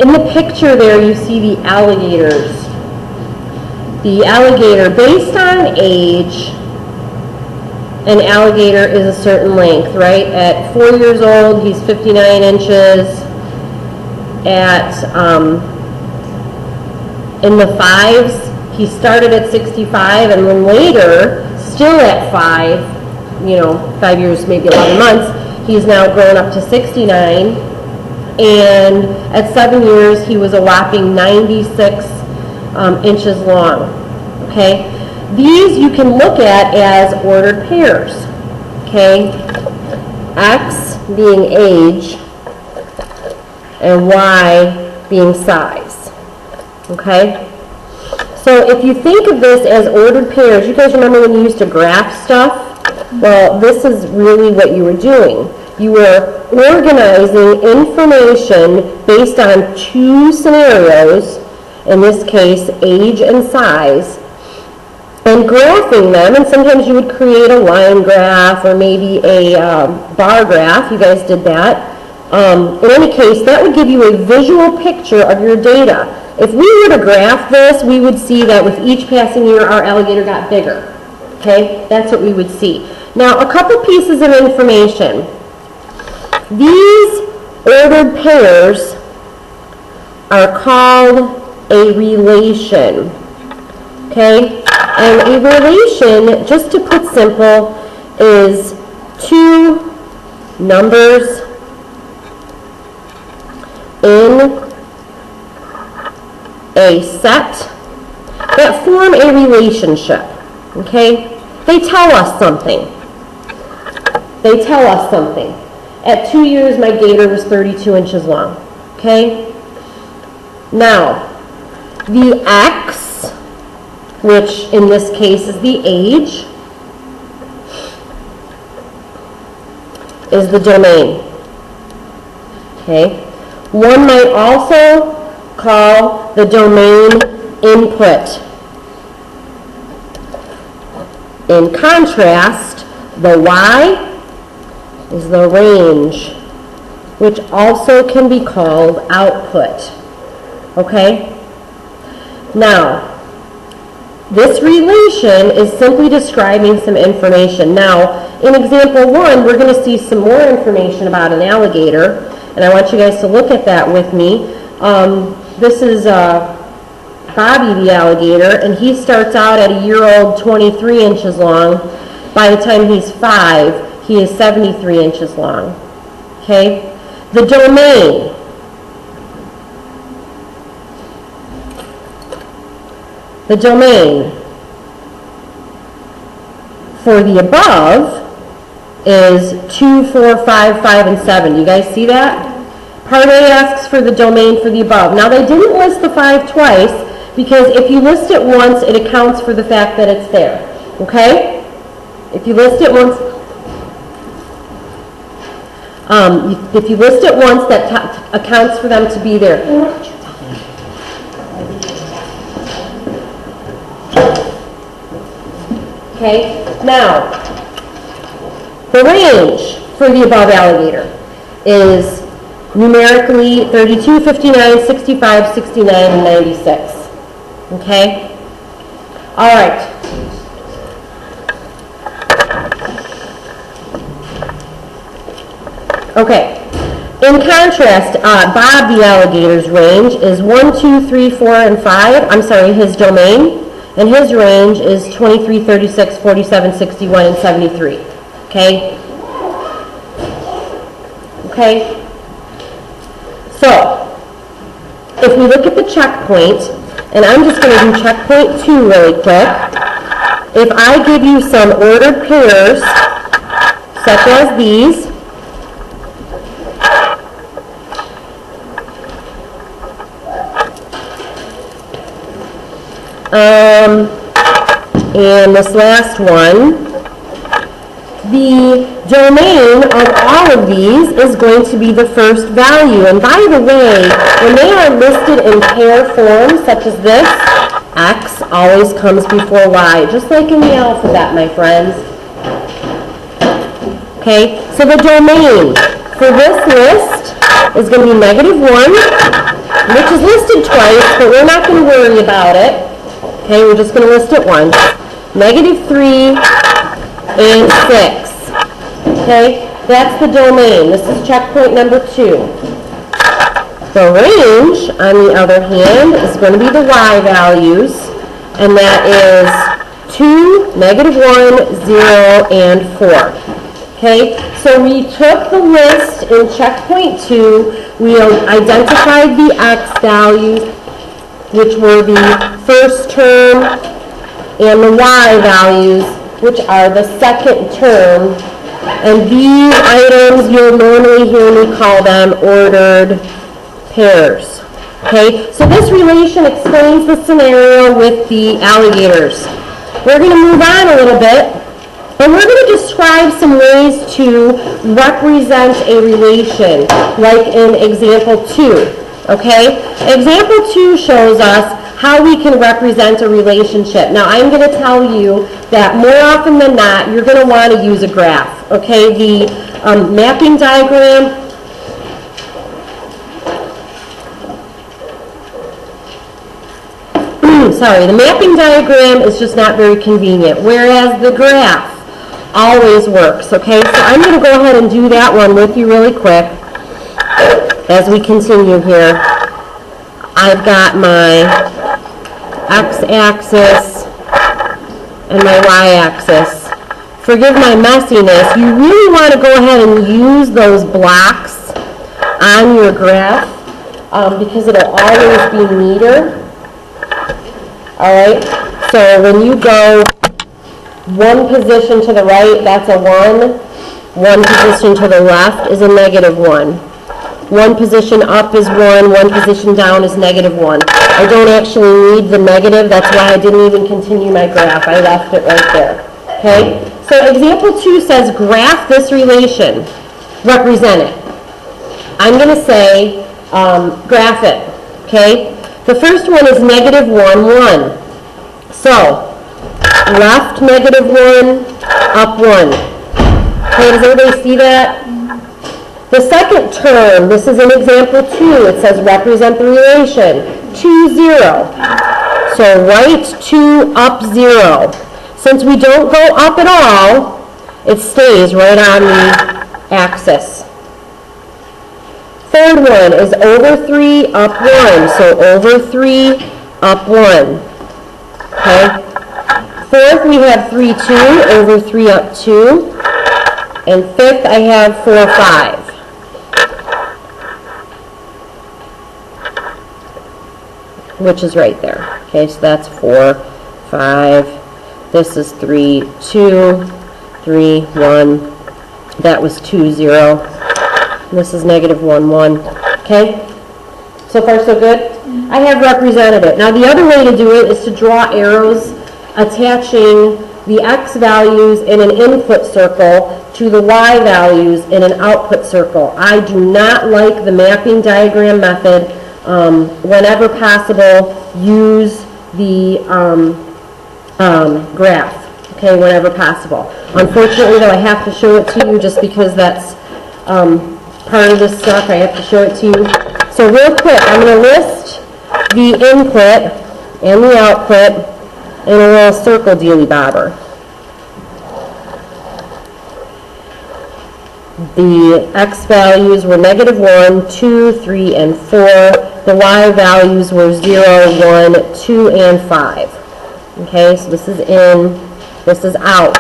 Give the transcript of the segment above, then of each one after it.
In the picture there, you see the alligators. The alligator, based on age, an alligator is a certain length, right? At 4 years old, he's 59 inches. In the 5s, he started at 65, and then later, still at 5 years, maybe 11 months, he's now grown up to 69. And at 7 years, he was a whopping 96 inches long. Okay? These you can look at as ordered pairs. Okay? X being age and Y being size. Okay? So if you think of this as ordered pairs, you guys remember when you used to graph stuff? Well, this is really what you were doing. You were organizing information based on two scenarios, in this case, age and size, and graphing them, and sometimes you would create a line graph or maybe a bar graph. You guys did that. In any case, that would give you a visual picture of your data. If we were to graph this, we would see that with each passing year, our alligator got bigger. Okay? That's what we would see. Now, a couple pieces of information. These ordered pairs are called a relation. Okay? And a relation, just to put simple, is two numbers in a set that form a relationship. Okay? They tell us something. They tell us something. At 2 years, my gator was 32 inches long. Okay? Now, the X, which in this case is the age, is the domain. Okay? One might also call the domain input. In contrast, the Y is the range, which also can be called output. Okay? Now, this relation is simply describing some information. Now, in example 1, we're going to see some more information about an alligator, and I want you guys to look at that with me. This is Bobby the alligator, and he starts out at a year-old 23 inches long. By the time he's 5, he is 73 inches long. Okay? The domain. The domain for the above is 2, 4, 5, 5, and 7. You guys see that? Part A asks for the domain for the above. Now, they didn't list the 5 twice because if you list it once, it accounts for the fact that it's there. Okay? If you list it once, that accounts for them to be there. Okay? Now, the range for the above alligator is numerically 32, 59, 65, 69, and 96. Okay? All right. Okay. In contrast, Bob the alligator's range is 1, 2, 3, 4, and 5. I'm sorry, his domain. And his range is 23, 36, 47, 61, and 73. Okay? Okay? So, if we look at the checkpoint, and I'm just going to do checkpoint 2 really quick. If I give you some ordered pairs, such as these, and this last one, the domain of all of these is going to be the first value. And by the way, when they are listed in pair form, such as this, X always comes before Y, just like in the alphabet, my friends. Okay, so the domain for this list is going to be negative 1, which is listed twice, but we're not going to worry about it. Okay, we're just going to list it once. Negative 3 and 6. Okay, that's the domain. This is checkpoint number 2. The range, on the other hand, is going to be the y values, and that is 2, negative 1, 0, and 4. Okay, so we took the list in checkpoint 2, we identified the x values, which were the first term, and the y values, which are the second term, and these items you'll normally hear me call them ordered pairs. Okay, so this relation explains the scenario with the alligators. We're going to move on a little bit, and we're going to describe some ways to represent a relation, like in example 2. Okay, example 2 shows us how we can represent a relationship. Now, I'm going to tell you that more often than not, you're going to want to use a graph. Okay, the mapping diagram. Sorry, the mapping diagram is just not very convenient, whereas the graph always works. Okay, so I'm going to go ahead and do that one with you really quick as we continue here. I've got my x-axis and my y-axis. Forgive my messiness. You really want to go ahead and use those blocks on your graph because it'll always be neater. All right, so when you go one position to the right, that's a 1. One position to the left is a negative 1. One position up is 1. One position down is negative 1. I don't actually need the negative. That's why I didn't even continue my graph. I left it right there. Okay, so example 2 says graph this relation. Represent it. I'm going to say graph it. Okay. The first one is negative 1, 1. So, left negative 1, up 1. Okay, does everybody see that? The second term, this is in example 2, it says represent the relation. 2, 0. So, right 2, up 0. Since we don't go up at all, it stays right on the axis. Third one is over 3, up 1. So over 3, up 1. Okay. Fourth, we have 3, 2, over 3, up 2. And fifth, I have 4, 5. Which is right there. Okay, so that's 4, 5. This is 3, 2, 3, 1. That was 2, 0. This is negative 1, 1. Okay? So far, so good? I have represented it. Now, the other way to do it is to draw arrows attaching the x values in an input circle to the y values in an output circle. I do not like the mapping diagram method. Whenever possible, use the graph. Okay, whenever possible. Unfortunately, though, I have to show it to you just because that's part of this stuff. I have to show it to you. So real quick, I'm going to list the input and the output in a little circle dealy bobber. The x values were negative 1, 2, 3, and 4. The y values were 0, 1, 2, and 5. Okay, so this is in, this is out.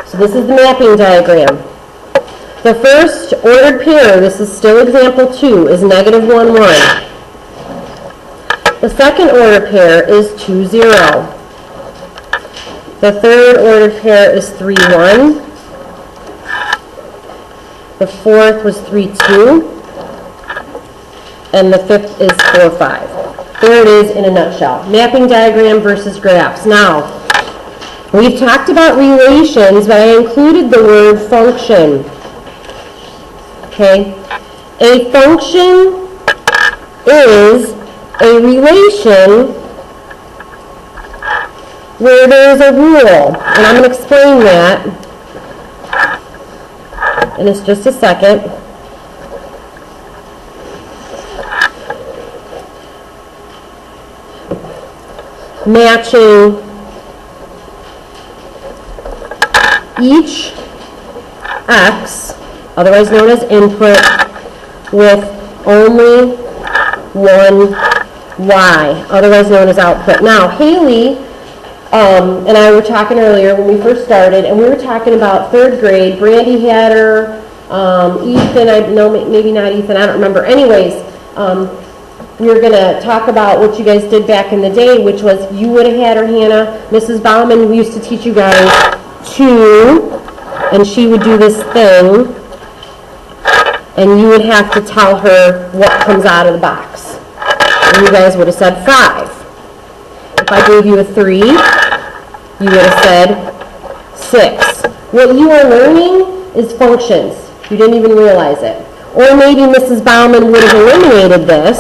So this is the mapping diagram. The first ordered pair, this is still example 2, is negative 1, 1. The second ordered pair is 2, 0. The third ordered pair is 3, 1. The fourth was 3, 2. And the fifth is 4, 5. There it is in a nutshell. Mapping diagram versus graphs. Now, we've talked about relations, but I included the word function. Okay, a function is a relation where there's a rule, and I'm going to explain that in just a second. matching each x, otherwise known as input, with only one y, otherwise known as output. Now, Haley and I were talking earlier when we first started, and we were talking about third grade. Brandy had her, Ethan, maybe not Ethan, I don't remember. Anyways, we were going to talk about what you guys did back in the day, which was you would have had her, Hannah. Mrs. Bauman used to teach you guys to, and she would do this thing, and you would have to tell her what comes out of the box. And you guys would have said 5. If I gave you a 3, you would have said 6. What you are learning is functions. You didn't even realize it. Or maybe Mrs. Bauman would have eliminated this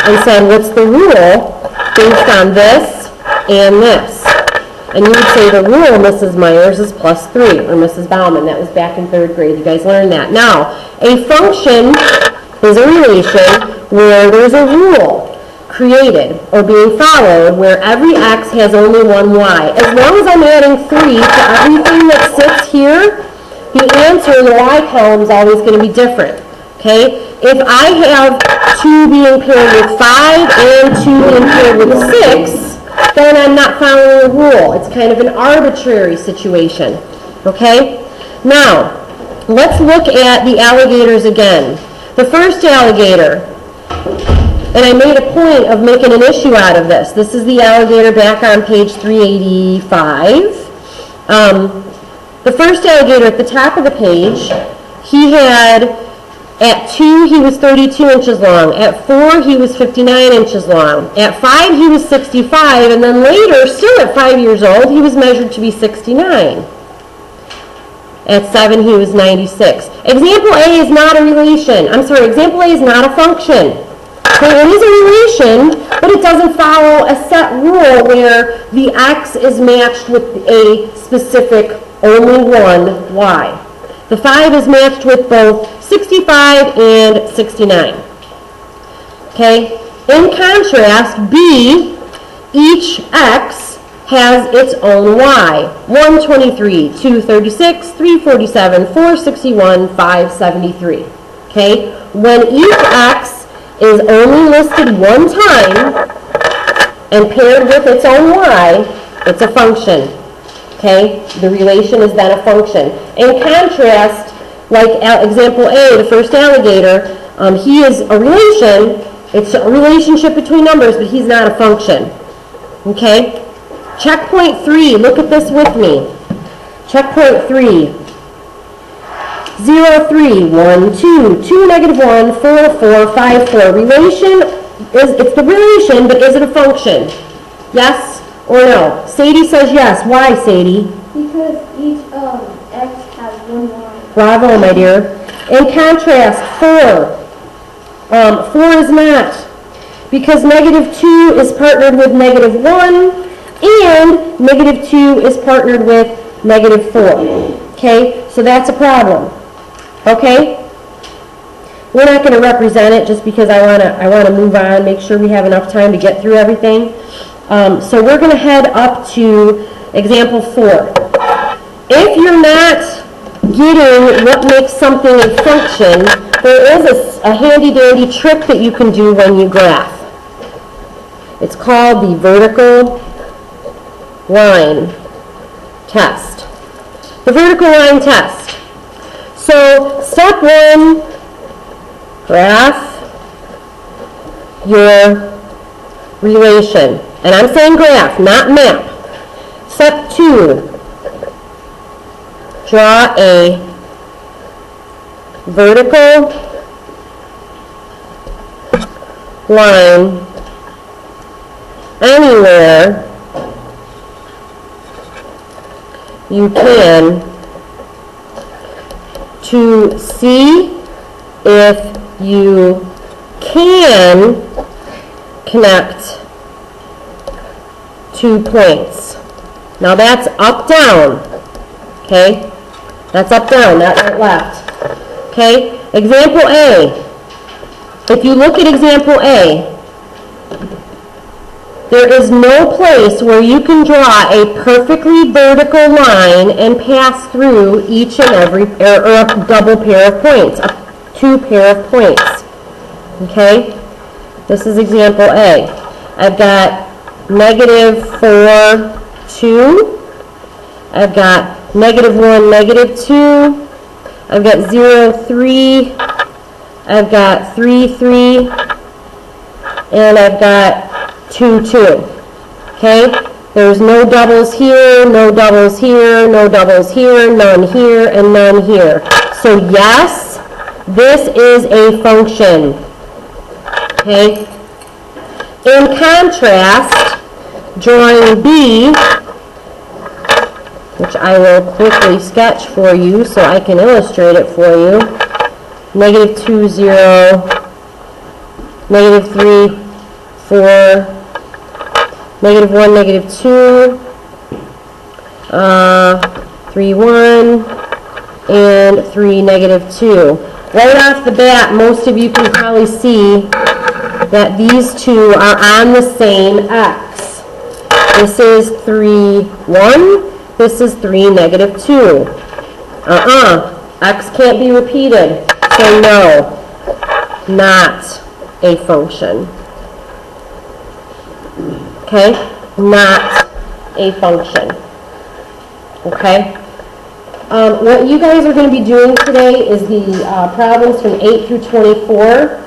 and said, what's the rule based on this and this? And you would say the rule, Mrs. Myers, is +3, or Mrs. Bauman. That was back in 3rd grade. You guys learned that. Now, a function is a relation where there's a rule created or being followed where every x has only one y. As long as I'm adding 3 to everything that sits here, the answer in the y column is always going to be different. Okay? If I have 2 being paired with 5 and 2 being paired with 6, then I'm not following a rule. It's kind of an arbitrary situation. Okay? Now, let's look at the alligators again. The first alligator, and I made a point of making an issue out of this. This is the alligator back on page 385. The first alligator at the top of the page, he had, at 2, he was 32 inches long. At 4, he was 59 inches long. At 5, he was 65. And then later, still at 5 years old, he was measured to be 69. At 7, he was 96. Example A is not a relation. Example A is not a function. Okay, it is a relation, but it doesn't follow a set rule where the x is matched with a specific only one y. The 5 is matched with both 65 and 69. Okay? In contrast, B, each x has its own y. 123, 236, 347, 461, 573. Okay? When each x is only listed one time and paired with its own y, it's a function. Okay? The relation is then a function. In contrast, like example A, the first alligator, he is a relation. It's a relationship between numbers, but he's not a function. Okay? Checkpoint 3, look at this with me. Checkpoint 3. 0, 3, 1, 2, 2, negative 1, 4, 4, 5, 4. Relation, it's the relation, but is it a function? Yes or no? Sadie says yes. Why, Sadie? Because each x has one y. Bravo, my dear. In contrast, 4. 4 is not. Because negative 2 is partnered with negative 1, and negative 2 is partnered with negative 4. Okay? So that's a problem. Okay? We're not going to represent it just because I want to move on, make sure we have enough time to get through everything. So we're going to head up to example 4. If you're not getting what makes something a function, there is a handy-dandy trick that you can do when you graph. It's called the vertical line test. The vertical line test. So step 1, graph your relation. And I'm saying graph, not map. Step 2, draw a vertical line anywhere you can to see if you can connect 2 points. Now that's up, down. Okay? That's up, down, not right, left. Okay? Example A. If you look at example A, There is no place where you can draw a perfectly vertical line and pass through each and every, or a double pair of points, two pair of points. Okay? This is example A. I've got -4, 2. I've got -1, -2. I've got 0, 3. I've got 3, 3. And I've got 2, 2. Okay? There's no doubles here, no doubles here, no doubles here, none here, and none here. So yes, this is a function. Okay? In contrast, drawing B, which I will quickly sketch for you so I can illustrate it for you. -2, 0, -3, 4, -1, -2, 3, 1, and 3, -2. Right off the bat, most of you can probably see that these two are on the same x. This is 3, 1. This is 3, -2. X can't be repeated. So no, not a function. Okay? Not a function. Okay? What you guys are going to be doing today is the problems from 8 through 24.